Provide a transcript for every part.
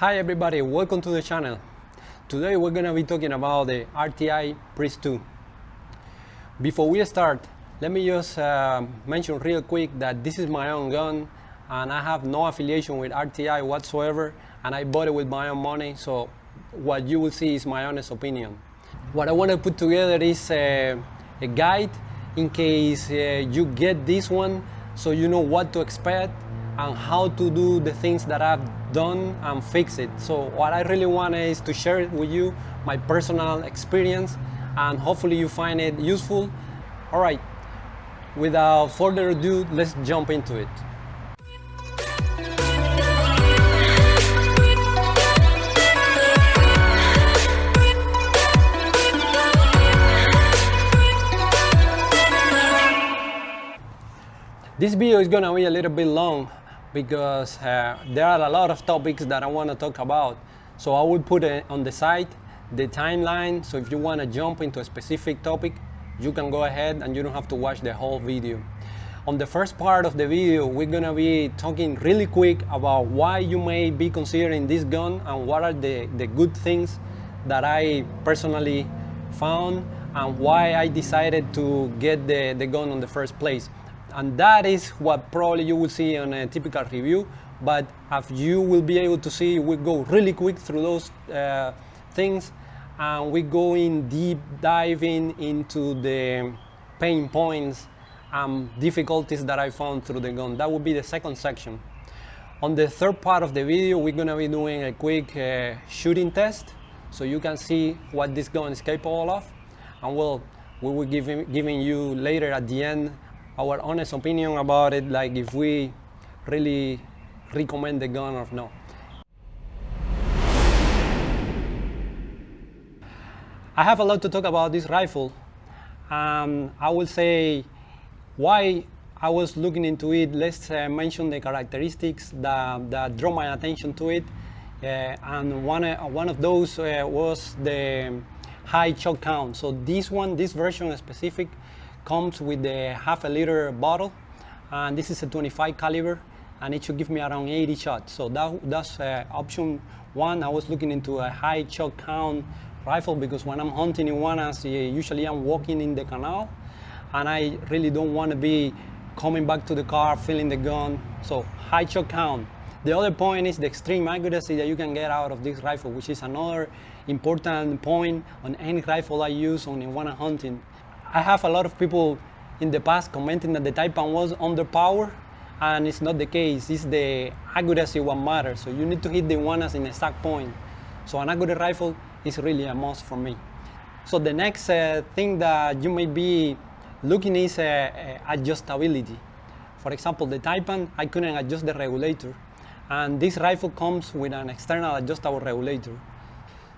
Hi everybody, welcome to the channel. Today we're going to be talking about the RTI Priest2. Before we start, let me just mention real quick that this is my own gun and I have no affiliation with RTI whatsoever, and I bought it with my own money, so what you will see is my honest opinion. What I want to put together is a guide in case you get this one, so you know what to expect and how to do the things that I've done and fix it. So what I really want is to share it with you, my personal experience, and hopefully you find it useful. All right, without further ado, let's jump into it. This video is gonna be a little bit long because there are a lot of topics that I want to talk about. So I will put on the side the timeline, so if you want to jump into a specific topic, you can go ahead and you don't have to watch the whole video. On the first part of the video, we're gonna be talking really quick about why you may be considering this gun and what are the good things that I personally found and why I decided to get the gun in the first place. And that is what probably you will see on a typical review, but as you will be able to see, we go really quick through those things, and we go in deep diving into the pain points and difficulties that I found through the gun. That will be the second section. On the third part of the video, we're gonna be doing a quick shooting test, so you can see what this gun is capable of, and we will giving you later at the end our honest opinion about it, like if we really recommend the gun or no. I have a lot to talk about this rifle. I will say why I was looking into it. Let's mention the characteristics that draw my attention to it. And one of those was the high shot count. So this version specific, comes with the half a liter bottle, and this is a 25 caliber, and it should give me around 80 shots. So that's option one. I was looking into a high shot count rifle because when I'm hunting iguanas, usually I'm walking in the canal, and I really don't want to be coming back to the car, filling the gun. So high shot count. The other point is the extreme accuracy that you can get out of this rifle, which is another important point on any rifle I use on iguana hunting. I have a lot of people in the past commenting that the Taipan was underpowered, and it's not the case. It's the accuracy what matters. So you need to hit the iguanas in a exact point. So an accurate rifle is really a must for me. So the next thing that you may be looking is adjustability. For example, the Taipan, I couldn't adjust the regulator, and this rifle comes with an external adjustable regulator.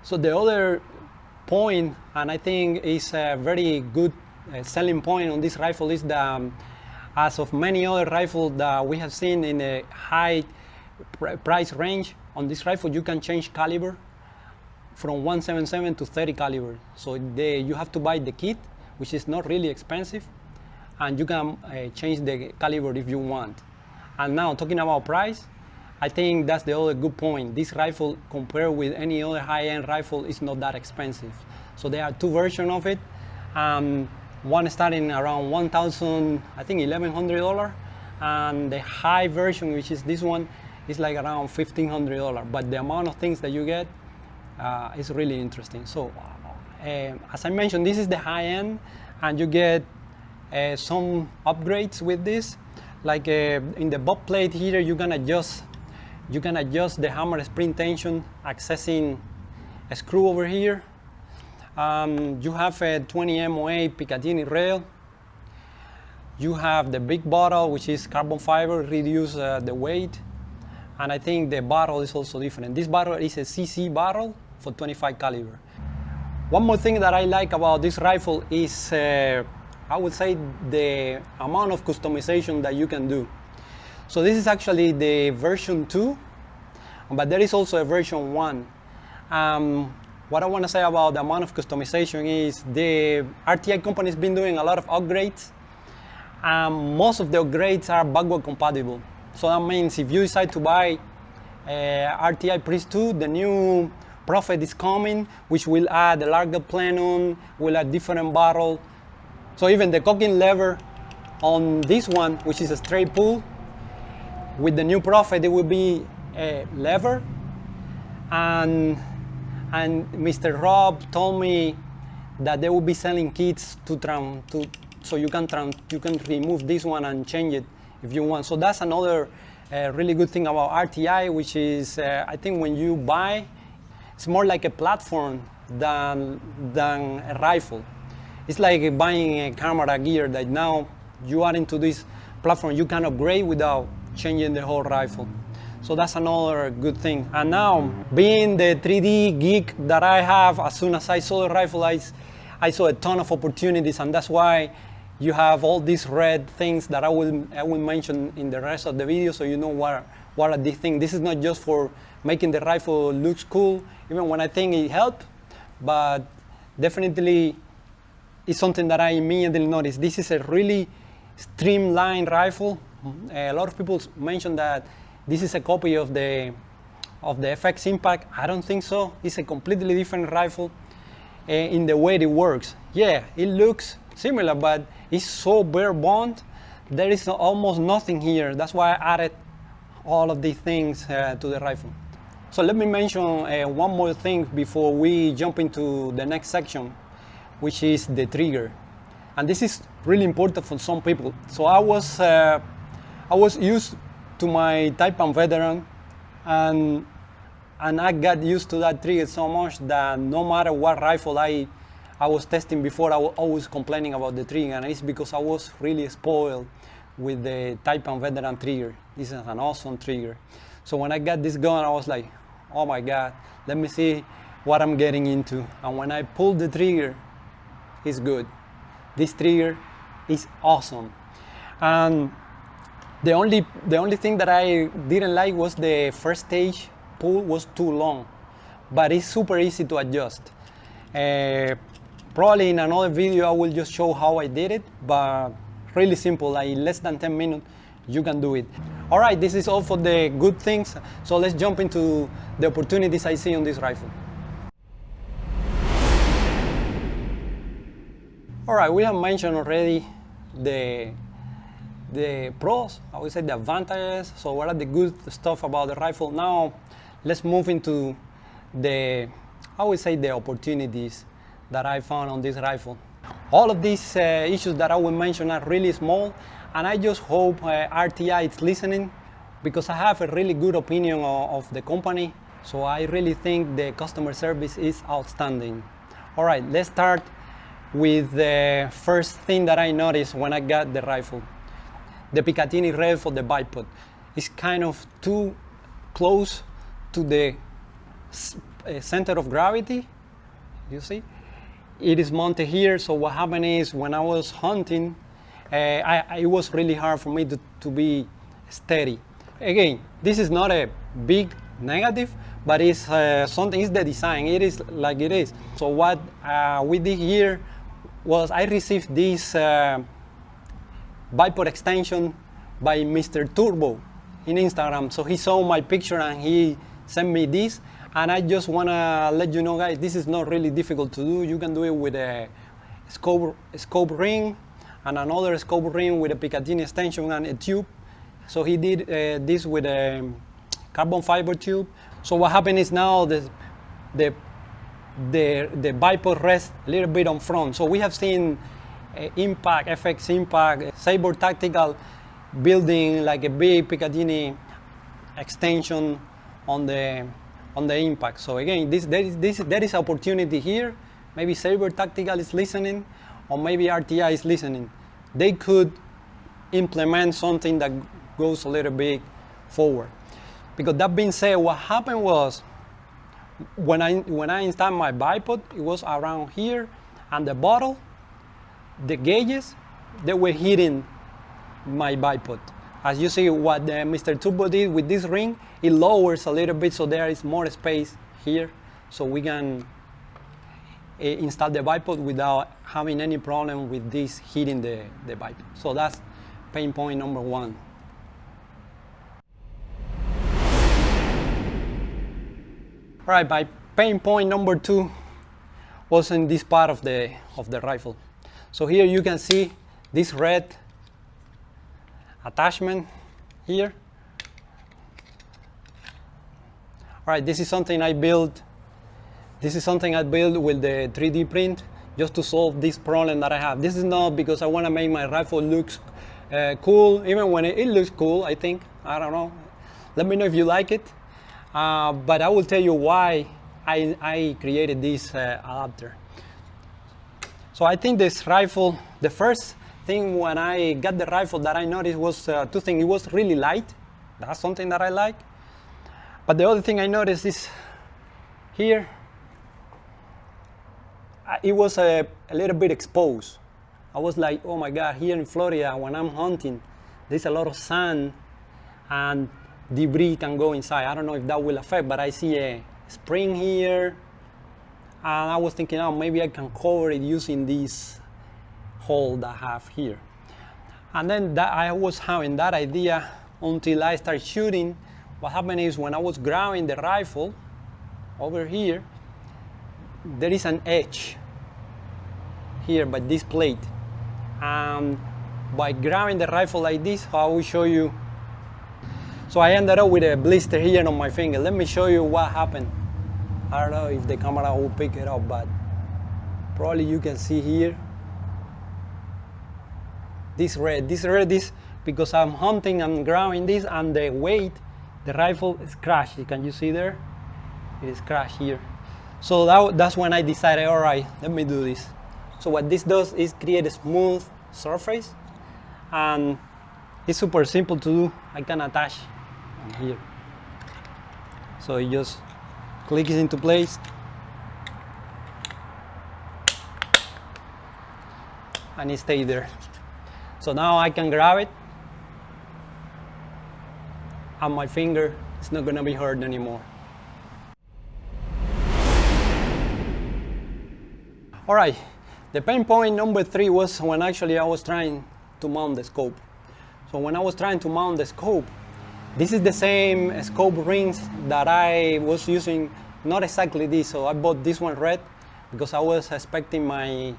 So the other point, and I think is a very good selling point on this rifle, is that as of many other rifles that we have seen in a high price range, on this rifle you can change caliber from 177 to 30 caliber. So you have to buy the kit, which is not really expensive, and you can change the caliber if you want. And now talking about price, I think that's the other good point. This rifle, compared with any other high-end rifle, is not that expensive. So there are two versions of it. One starting around $1,000, I think $1,100, and the high version, which is this one, is like around $1,500. But the amount of things that you get is really interesting. So as I mentioned, this is the high end, and you get some upgrades with this. Like in the butt plate here, you can adjust the hammer spring tension, accessing a screw over here. You have a 20 MOA Picatinny rail. You have the big bottle, which is carbon fiber, reduce the weight. And I think the barrel is also different. This barrel is a CC barrel for 25 caliber. One more thing that I like about this rifle is, I would say, the amount of customization that you can do. So this is actually the version 2, but there is also a version 1. What I want to say about the amount of customization is the RTI company has been doing a lot of upgrades. Most of the upgrades are backward compatible. So that means if you decide to buy RTI Priest2, the new Prophet is coming, which will add a larger plenum, will add different barrel. So even the cocking lever on this one, which is a straight pull, with the new Prophet, it will be a lever. And Mr. Rob told me that they will be selling kits so you can remove this one and change it if you want. So that's another really good thing about RTI, which is I think when you buy, it's more like a platform than a rifle. It's like buying a camera gear that now you are into this platform. You can upgrade without changing the whole rifle. So that's another good thing. And now, being the 3D geek that I have, as soon as I saw the rifle, I saw a ton of opportunities, and that's why you have all these red things that I will mention in the rest of the video, so you know what are these things. This is not just for making the rifle look cool, even when I think it helped, but definitely it's something that I immediately noticed. This is a really streamlined rifle. A lot of people mention that this is a copy of the FX Impact. I don't think so. It's a completely different rifle in the way it works. Yeah, it looks similar, but it's so bare boned. There is almost nothing here. That's why I added all of these things to the rifle. So let me mention one more thing before we jump into the next section, which is the trigger. And this is really important for some people. So I was used to my Taipan veteran, and I got used to that trigger so much that no matter what rifle I was testing before, I was always complaining about the trigger, and it's because I was really spoiled with the Taipan veteran trigger. This is an awesome trigger. So when I got this gun, I was like, oh my God, let me see what I'm getting into. And when I pulled the trigger, it's good. This trigger is awesome. And the only thing that I didn't like was the first stage pull was too long, but it's super easy to adjust. Probably in another video I will just show how I did it, but really simple, like in less than 10 minutes you can do it. All right, this is all for the good things, so let's jump into the opportunities I see on this rifle. All right, we have mentioned already the pros, I would say the advantages. So what are the good stuff about the rifle? Now let's move into the opportunities that I found on this rifle. All of these issues that I will mention are really small, and I just hope RTI is listening, because I have a really good opinion of the company. So I really think the customer service is outstanding. All right, let's start with the first thing that I noticed when I got the rifle. The Picatinny rail for the bipod is kind of too close to the center of gravity. You see, it is mounted here. So what happened is, when I was hunting, it was really hard for me to be steady. Again, this is not a big negative, but it's something. It's the design. It is like it is. So what we did here was I received this bipod extension by Mr. Turbo in Instagram. So he saw my picture and he sent me this, and I just want to let you know, guys, this is not really difficult to do. You can do it with a scope ring and another scope ring with a Picatinny extension and a tube. So he did this with a carbon fiber tube. So what happened is, now the bipod rests a little bit on front. So we have seen Impact, FX Impact, Saber Tactical building like a big Picatinny extension on the Impact. So again, there is opportunity here. Maybe Saber Tactical is listening, or maybe RTI is listening. They could implement something that goes a little bit forward. Because that being said, what happened was, when I installed my bipod, it was around here, and the bottle, the gauges, they were hitting my bipod. As you see, what Mr. Turbo did with this ring, it lowers a little bit, so there is more space here, so we can install the bipod without having any problem with this hitting the bipod. So that's pain point number one. Right, my pain point number 2 was in this part of the rifle. So here you can see this red attachment here. All right, this is something I built. This is something I built with the 3D print just to solve this problem that I have. This is not because I want to make my rifle looks cool, even when it looks cool, I think. I don't know. Let me know if you like it. But I will tell you why I created this adapter. So I think this rifle, the first thing when I got the rifle that I noticed was 2 things. It was really light. That's something that I like. But the other thing I noticed is here, it was a little bit exposed. I was like, oh my God, here in Florida, when I'm hunting, there's a lot of sand and debris can go inside. I don't know if that will affect, but I see a spring here. And I was thinking, oh, maybe I can cover it using this hole that I have here. And then I was having that idea until I started shooting. What happened is when I was grounding the rifle over here, there is an edge here by this plate. By grounding the rifle like this, I will show you. So I ended up with a blister here on my finger. Let me show you what happened. I don't know if the camera will pick it up, but probably you can see here. This red is because I'm hunting and grounding this, and the weight, the rifle is crashed. Can you see there? It is crashed here. So that's when I decided, all right, let me do this. So what this does is create a smooth surface, and it's super simple to do. I can attach here. So you just click it into place, and it stays there. So now I can grab it, and my finger is not gonna be hurt anymore. All right, the pain point number 3 was when actually I was trying to mount the scope. So when I was trying to mount the scope, this is the same scope rings that I was using, not exactly this. So I bought this one red because I was expecting my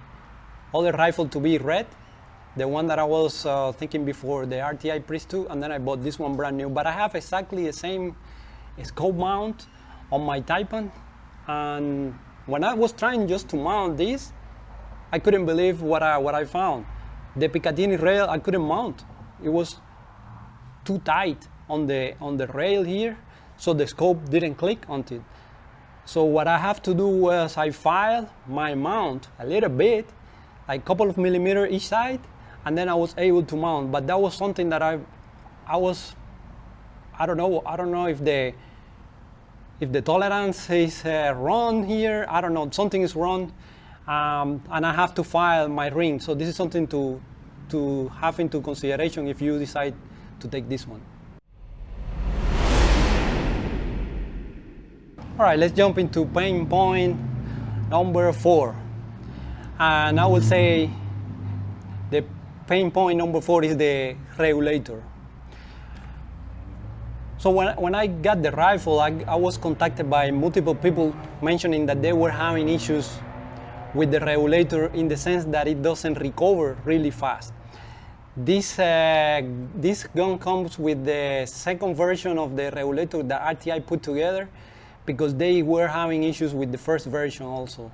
other rifle to be red, the one that I was thinking before, the RTI Priest2, and then I bought this one brand new. But I have exactly the same scope mount on my Taipan, and when I was trying just to mount this, I couldn't believe what I found. The Picatinny rail I couldn't mount. It was too tight on the rail here, so the scope didn't click onto it. So what I have to do was I filed my mount a little bit, like a couple of millimeters each side, and then I was able to mount. But that was something that I don't know if the tolerance is wrong here. I don't know, something is wrong, and I have to file my ring. So this is something to have into consideration if you decide to take this one. All right, let's jump into pain point number 4. And I would say the pain point number 4 is the regulator. So when I got the rifle, I was contacted by multiple people mentioning that they were having issues with the regulator in the sense that it doesn't recover really fast. This gun comes with the second version of the regulator that RTI put together, because they were having issues with the first version also.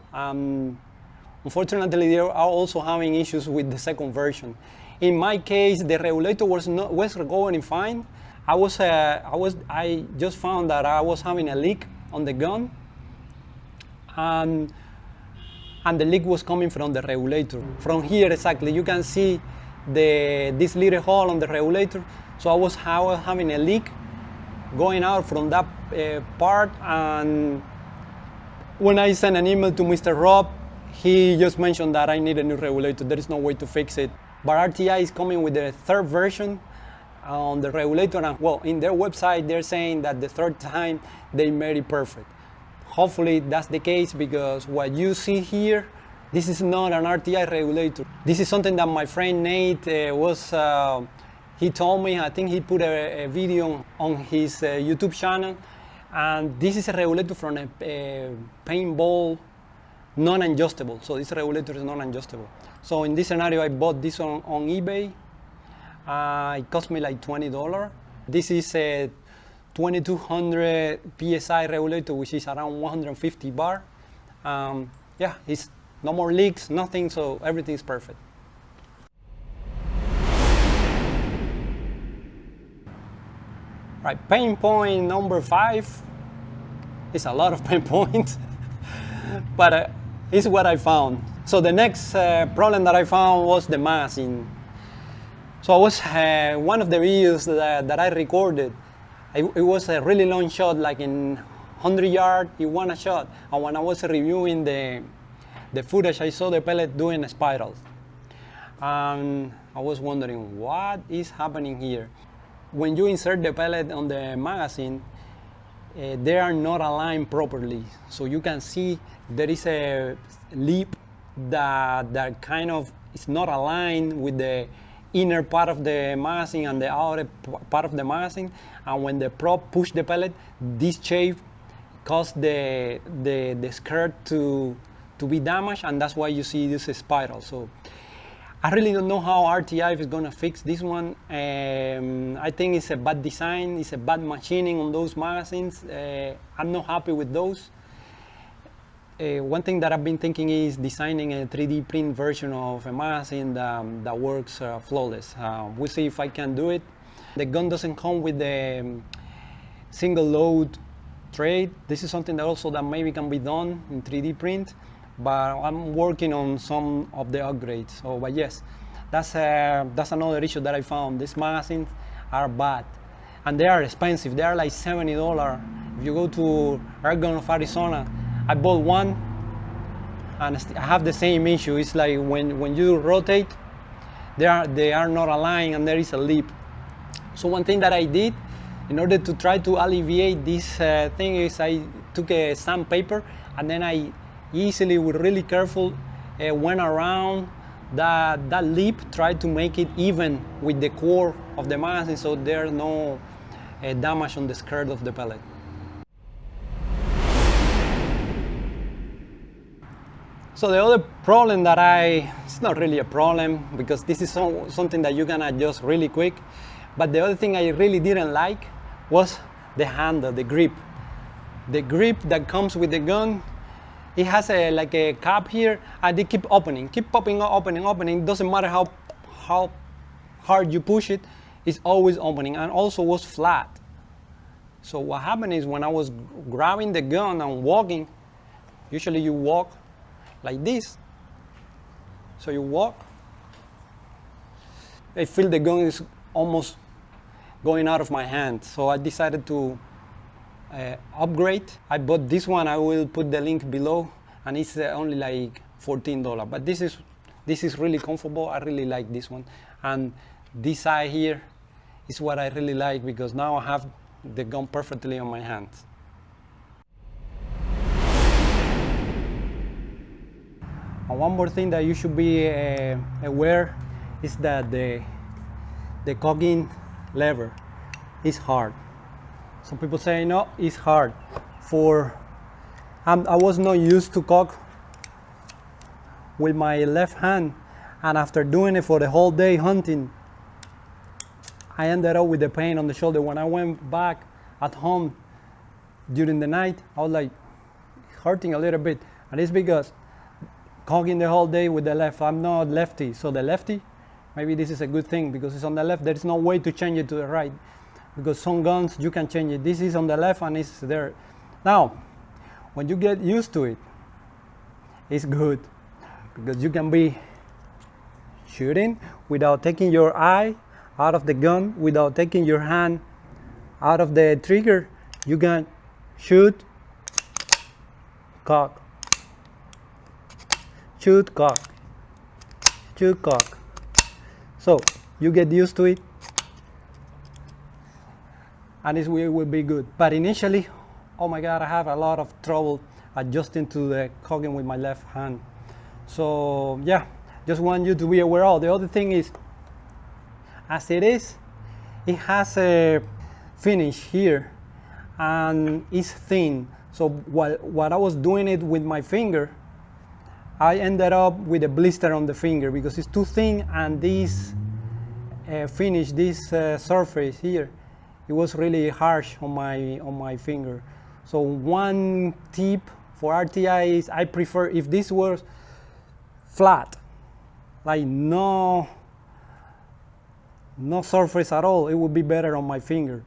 Unfortunately, they are also having issues with the second version. In my case, the regulator was recovering fine. I just found that I was having a leak on the gun, and the leak was coming from the regulator. From here exactly, you can see this little hole on the regulator. So I was having a leak going out from that part, and when I sent an email to Mr. Rob, he just mentioned that I need a new regulator. There is no way to fix it. But RTI is coming with the third version on the regulator, and well, in their website they're saying that the third time they made it perfect. Hopefully that's the case, because what you see here, this is not an RTI regulator. This is something that my friend Nate he told me. I think he put a video on his YouTube channel, And this is a regulator from a paintball non-adjustable. So this regulator is non-adjustable. So in this scenario, I bought this on eBay. It cost me like $20. This is a 2200 PSI regulator, which is around 150 bar. Yeah, it's no more leaks, nothing, so everything is perfect. Right, pain point number 5. It's a lot of pain points, but it's what I found. So the next problem that I found was the magazine. So I was one of the videos that I recorded. It was a really long shot, like in 100-yard Iguana shot. And when I was reviewing the footage, I saw the pellet doing spirals. And I was wondering, what is happening here? When you insert the pellet on the magazine, they are not aligned properly. So you can see there is a lip that kind of is not aligned with the inner part of the magazine and the outer part of the magazine. And when the prop push the pellet, this shape caused the skirt to be damaged, and that's why you see this spiral. So I really don't know how RTI is going to fix this one. I think it's a bad design, it's a bad machining on those magazines. I'm not happy with those. One thing that I've been thinking is designing a 3D print version of a magazine that works flawless. We'll see if I can do it. The gun doesn't come with the single load tray. This is something that also that maybe can be done in 3D print, but I'm working on some of the upgrades. So, but yes, that's another issue that I found. These magazines are bad, and they are expensive. They are like $70. If you go to Argonne of Arizona, I bought one, and I have the same issue. It's like when you rotate, they are not aligned, and there is a lip. So one thing that I did, in order to try to alleviate this thing, is I took a sandpaper, and then I easily, with really careful, went around that lip, tried to make it even with the core of the magazine, so there's no damage on the skirt of the pellet. So the other problem that it's not really a problem, because this is something that you can adjust really quick, but the other thing I really didn't like was the handle, the grip. The grip that comes with the gun, it has like a cap here, and they keep opening, keep popping up, opening. It doesn't matter how hard you push it, it's always opening, and also was flat. So what happened is, when I was grabbing the gun and walking, usually you walk like this. So you walk, I feel the gun is almost going out of my hand. So I decided to upgrade. I bought this one. I will put the link below, and it's only like $14. But this is really comfortable. I really like this one, and this side here is what I really like, because now I have the gun perfectly on my hands. And one more thing that you should be aware is that the cocking lever is hard. Some people say, no, it's hard. I was not used to cock with my left hand, and after doing it for the whole day hunting, I ended up with the pain on the shoulder. When I went back at home during the night, I was like hurting a little bit, and it's because cocking the whole day with the left. I'm not lefty, so the lefty, maybe this is a good thing, because it's on the left. There is no way to change it to the right, because some guns you can change it. This is on the left and it's there. Now, when you get used to it, it's good, because you can be shooting without taking your eye out of the gun, without taking your hand out of the trigger. You can shoot, cock, shoot, cock, shoot, cock. So you get used to it, and it will be good. But initially, oh my God, I have a lot of trouble adjusting to the cocking with my left hand. So yeah, just want you to be aware of. The other thing is, as it has a finish here, and it's thin. So what I was doing it with my finger, I ended up with a blister on the finger because it's too thin, and this finish, this surface here, it was really harsh on my finger. So one tip for RTI is I prefer if this was flat, like no surface at all, it would be better on my finger.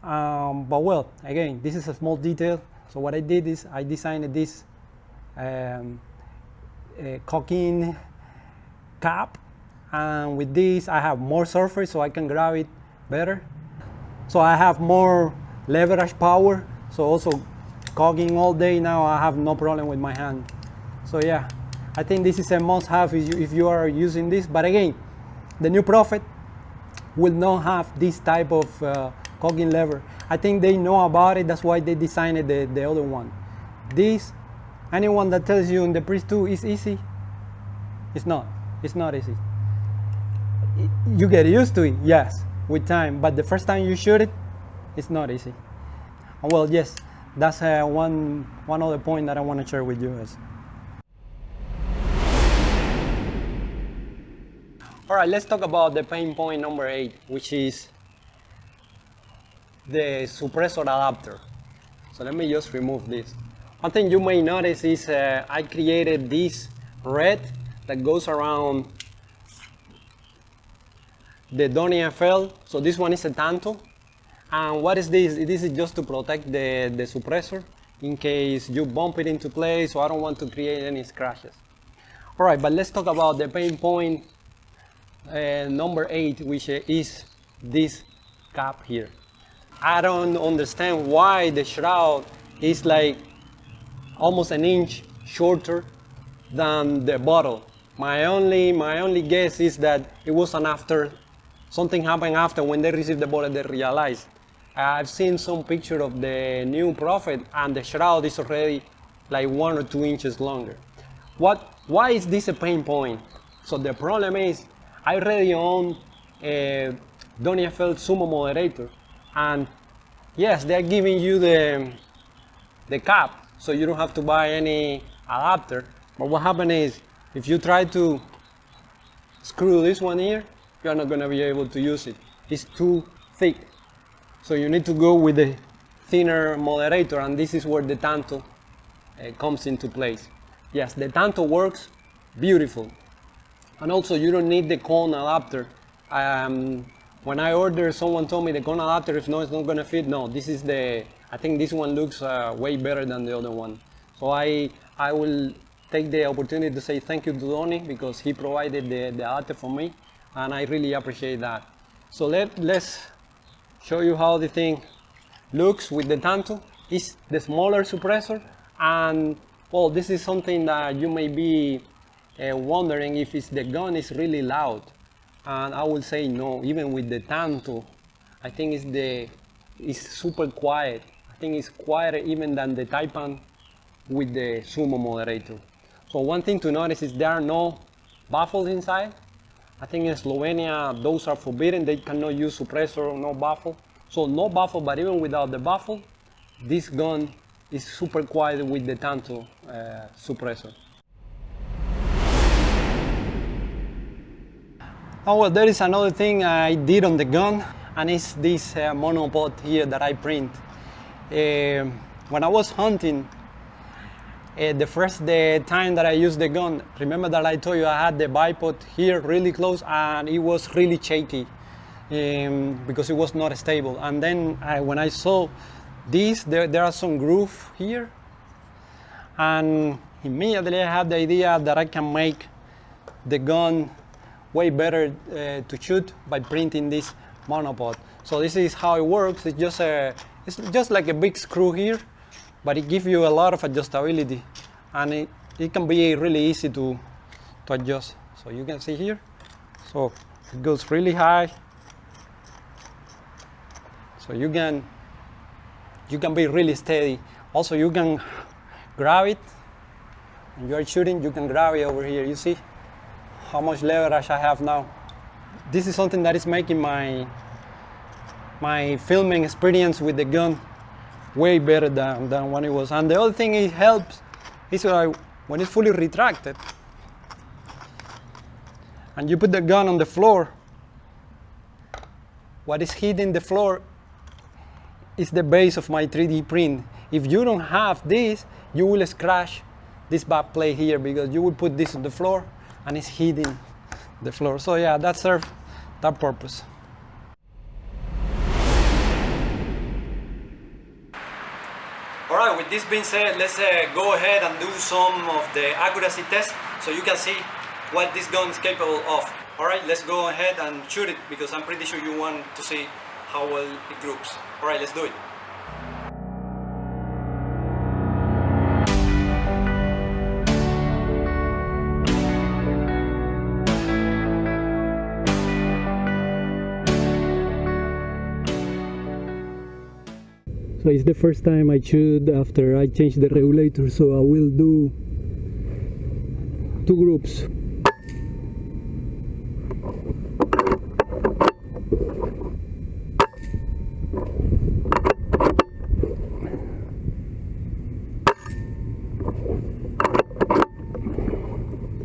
But well, again, this is a small detail. So what I did is I designed this cocking cap, and with this I have more surface so I can grab it better. So I have more leverage power, so also cocking all day now I have no problem with my hand. So yeah, I think this is a must-have if you are using this. But again, the new Prophet will not have this type of cocking lever. I think they know about it, that's why they designed the other one. This, anyone that tells you in the Priest2 is easy, it's not easy. You get used to it, yes, with time, but the first time you shoot it, it's not easy. And well, yes, that's one other point that I want to share with you guys. All right, let's talk about the pain point number 8, which is the suppressor adapter. So let me just remove this. One thing you may notice is I created this red that goes around the Donny FL. So this one is a tanto. And what is this? This is just to protect the suppressor in case you bump it into place, so I don't want to create any scratches. All right, but let's talk about the pain point number 8, which is this cap here. I don't understand why the shroud is like almost an inch shorter than the bottle. My only guess is that it was something happened after when they received the bottle they realized. I've seen some picture of the new Prophet and the shroud is already like 1 or 2 inches longer. Why is this a pain point? So the problem is I already own a Donny FL Sumo moderator, and yes, they're giving you the cap, so you don't have to buy any adapter. But what happens is, if you try to screw this one here, you're not going to be able to use it. It's too thick. So you need to go with the thinner moderator, and this is where the tanto comes into place. Yes, the tanto works beautiful. And also you don't need the cone adapter. When I ordered, someone told me the cone adapter, if no, it's not going to fit. No, this is I think this one looks way better than the other one. So I will take the opportunity to say thank you to Donny because he provided the adapter for me, and I really appreciate that. So let's show you how the thing looks with the tanto. It's the smaller suppressor, and well, this is something that you may be wondering if the gun is really loud. And I will say no, even with the tanto, I think it's super quiet. I think it's quieter even than the Taipan with the Sumo moderator. So one thing to notice is there are no baffles inside. I think in Slovenia those are forbidden. They cannot use suppressor or no baffle. So no baffle, but even without the baffle, this gun is super quiet with the tanto suppressor. Oh well, there is another thing I did on the gun, and it's this monopod here that I print. When I was hunting, the time that I used the gun, remember that I told you I had the bipod here really close, and it was really shaky because it was not stable. And then when I saw this, there are some grooves here, and immediately I had the idea that I can make the gun way better to shoot by printing this monopod. So this is how it works. It's just like a big screw here, but it gives you a lot of adjustability, and it can be really easy to adjust. So you can see here, so it goes really high. So you can be really steady. Also you can grab it when you are shooting. You can grab it over here. You see how much leverage I have now. This is something that is making my filming experience with the gun way better than when it was. And the other thing it helps is when it's fully retracted and you put the gun on the floor, what is hitting the floor is the base of my 3D print. If you don't have this, you will scratch this back plate here because you will put this on the floor and it's hitting the floor. So yeah, that serves that purpose. Alright, with this being said, let's go ahead and do some of the accuracy test so you can see what this gun is capable of. Alright, let's go ahead and shoot it because I'm pretty sure you want to see how well it groups. Alright, let's do it. So it's the first time I shoot after I changed the regulator, so I will do 2 groups.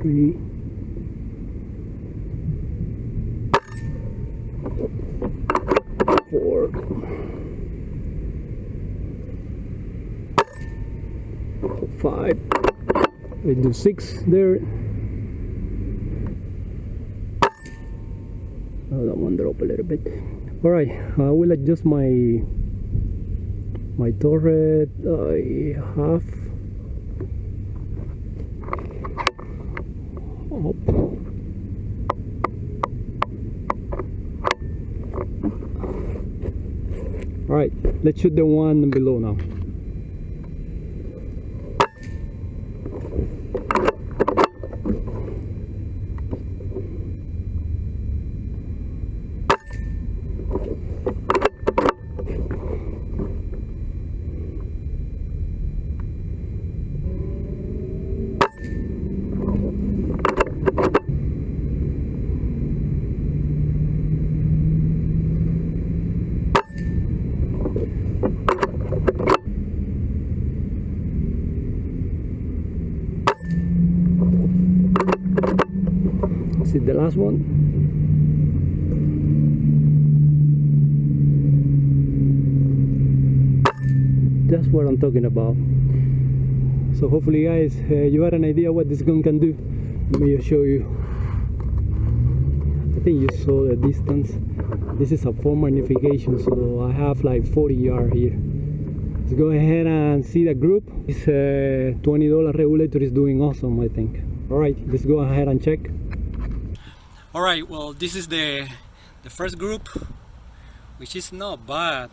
Three. 4. 5. I do 6 there. Oh, that one drop a little bit. Alright, I will adjust my turret. I have up. Alright, let's shoot the one below now. This is the last one. That's what I'm talking about. So hopefully guys, you had an idea what this gun can do. Let me just show you. I think you saw the distance. This is a 4 magnification, so I have like 40 yards here. Let's go ahead and see the group. This $20 regulator is doing awesome, I think. Alright, let's go ahead and check. Alright, well, this is the first group, which is not bad.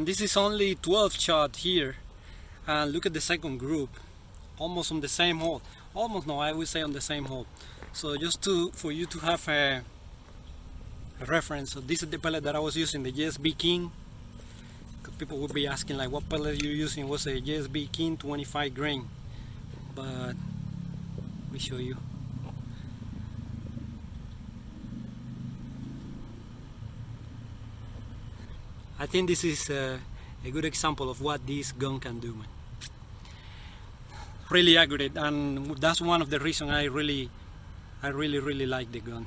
This is only 12 shot here. And look at the second group, almost on the same hole. Almost, no, I would say on the same hole. So just for you to have a reference, so this is the pellet that I was using, the JSB King. People would be asking like, what pellet you're using? It was a JSB King 25 grain. But let me show you. I think this is a good example of what this gun can do, man. Really accurate, and that's one of the reasons I really like the gun.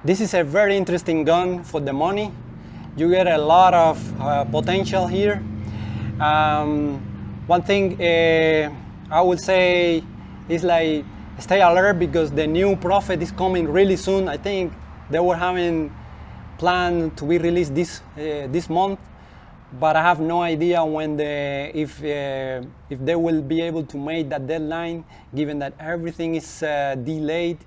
This is a very interesting gun for the money. You get a lot of potential here. One thing I would say is like stay alert because the new Prophet is coming really soon. I think they were having planned to be released this month, but I have no idea when if they will be able to make that deadline, given that everything is delayed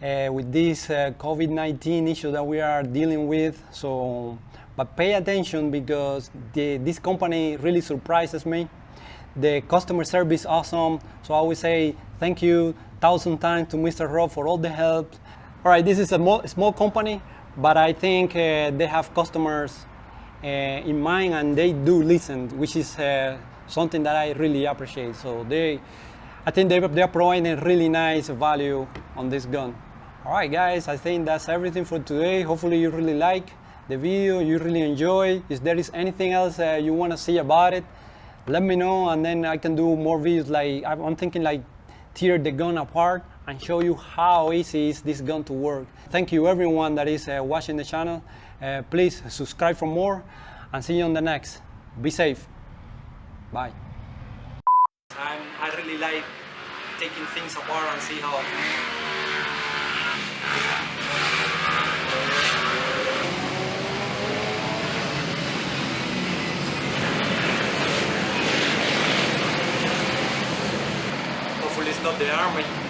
with this COVID-19 issue that we are dealing with. So, but pay attention because this company really surprises me. The customer service is awesome. So I would say thank you 1,000 times to Mr. Rob for all the help. All right, this is a small company, but I think they have customers in mind and they do listen, which is something that I really appreciate. So I think they're providing a really nice value on this gun. All right, guys, I think that's everything for today. Hopefully you really like the video you really enjoy. If there is anything else you want to see about it, let me know, and then I can do more videos. Like I'm thinking like tear the gun apart and show you how easy is this gun to work. Thank you everyone that is watching the channel. Please subscribe for more, and see you on the next. Be safe. Bye. I really like taking things apart and see how. Hopefully stop the army.